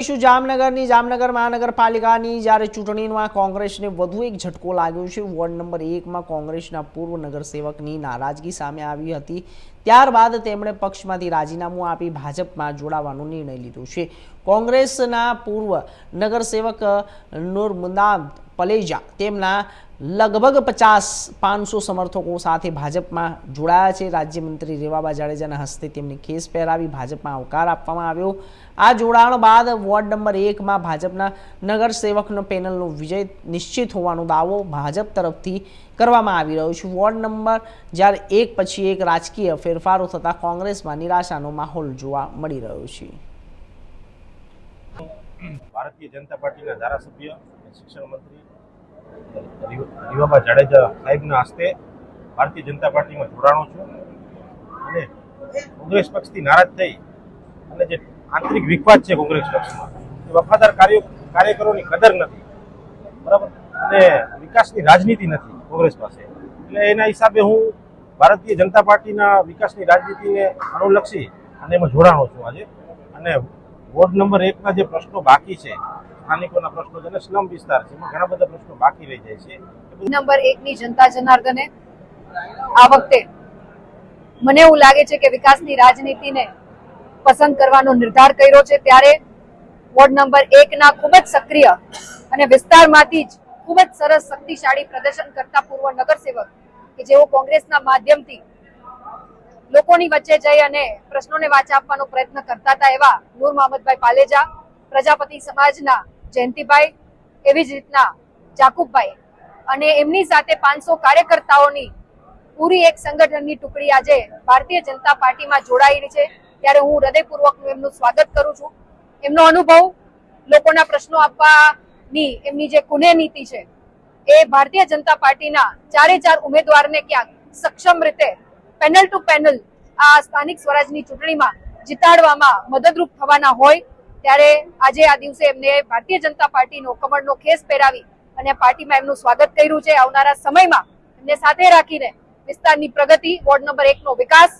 જામનગર મહાનગરપાલિકાની જ્યારે ચૂંટણીમાં કોંગ્રેસને વધુ એક ઝટકો લાગ્યો છે। વોર્ડ નંબર 1માં કોંગ્રેસના પૂર્વ નગરસેવકની નારાજગી સામે આવી હતી। ત્યારબાદ તેમણે પક્ષમાંથી રાજીનામું આપી ભાજપમાં જોડાવાનો નિર્ણય લીધો છે। કોંગ્રેસના પૂર્વ નગરસેવક નૂરમુદામ પલેજા તેમના લગભગ 50-500 સમર્થકો સાથે ભાજપમાં જોડાયા છે। રાજ્યમંત્રી રેવાબા જાડેજાના હસ્તે તેમને ખેસ પહેરાવી ભાજપમાં આવકાર આપવામાં આવ્યો। આ જોડાણ બાદ વોર્ડ નંબર 1માં ભાજપના નગરસેવકનો પેનલનો વિજય નિશ્ચિત હોવાનો દાવો ભાજપ તરફથી કરવામાં આવી રહ્યો છે। વોર્ડ નંબર જ્યારે એક પછી એક રાજકીય ફેરફારો થતા કોંગ્રેસમાં નિરાશાનો માહોલ જોવા મળી રહ્યો છે। ભારતીય જનતા પાર્ટીના ધારાસભ્ય શિક્ષણ મંત્રી રેવાબા જાડેજા સાહેબના હસ્તે ભારતીય જનતા પાર્ટીમાં જોડાણો છું અને કોંગ્રેસ પક્ષથી નારાજ થઈ અને જે આંતરિક વિખવાદ છે કોંગ્રેસ પક્ષમાં એ વફાદાર કાર્યકરોની કદર નથી, બરાબર, અને વિકાસની રાજનીતિ નથી કોંગ્રેસ પાસે। એટલે એના હિસાબે હું ભારતીય જનતા પાર્ટીના વિકાસની રાજનીતિને અનુલક્ષી અને એમાં જોડાણો છું આજે। અને વોર્ડ નંબર 1ના જે પ્રશ્નો બાકી છે, સ્થાનિકોના પ્રશ્નો છે અને સ્લમ વિસ્તાર છે, એમાં ઘણા બધા પ્રશ્નો બાકી રહી જાય છે। નંબર 1ની જનતા જનાર્દને આ વખતે મને એવું લાગે છે કે વિકાસની રાજનીતિને પસંદ કરવાનો નિર્ધાર કર્યો છે। ત્યારે વોર્ડ નંબર 1ના ખૂબ જ સક્રિય અને વિસ્તારમાંથી જ ખૂબ જ સરસ શક્તિશાળી પ્રદર્શન કરતા પૂર્વ નગરસેવક કે જેઓ કોંગ્રેસના માધ્યમથી લોકોની વચ્ચે જઈ અને પ્રશ્નોને વાચા આપવાનો પ્રયત્ન કરતા હતા એવા નૂર મોહમ્મદભાઈ પાલેજા, પ્રજાપતિ સમાજના જયંતિભાઈ, એવી જ રીતના જાકુબભાઈ અને એમની સાથે 500 કાર્યકર્તાઓની પૂરી એક સંગઠનની ટુકડી આજે ભારતીય જનતા પાર્ટીમાં જોડાયેલી છે। ત્યારે હું હૃદયપૂર્વકનું એમનું સ્વાગત કરું છું। એમનો અનુભવ, લોકોના પ્રશ્નો આપવાની એમની જે કુનેહ નીતિ છે એ ભારતીય જનતા પાર્ટીના 4 ઉમેદવારને ક્યાંક સક્ષમ રીતે પેનલ ટુ પેનલ આ સ્થાનિક સ્વરાજની ચૂંટણીમાં જીતાડવામાં મદદરૂપ થવાના હોય। ત્યારે આજે આ દિવસે એમને ભારતીય જનતા પાર્ટીનો કમળનો ખેસ પહેરાવી અને પાર્ટીમાં એમનું સ્વાગત કર્યું છે। આવનારા સમયમાં એમને સાથે રાખીને વિસ્તારની પ્રગતિ, વોર્ડ નંબર 1નો વિકાસ,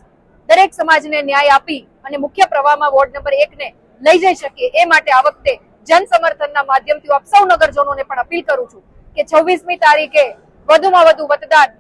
દરેક સમાજને ન્યાય આપી અને મુખ્ય પ્રવાહમાં વોર્ડ નંબર 1ને લઈ જઈ શકીએ એ માટે આ વખતે જન સમર્થનના માધ્યમથી આપ સૌ નગરજનોને પણ અપીલ કરું છું કે 26મી તારીખે વધુમાં વધુ મતદાન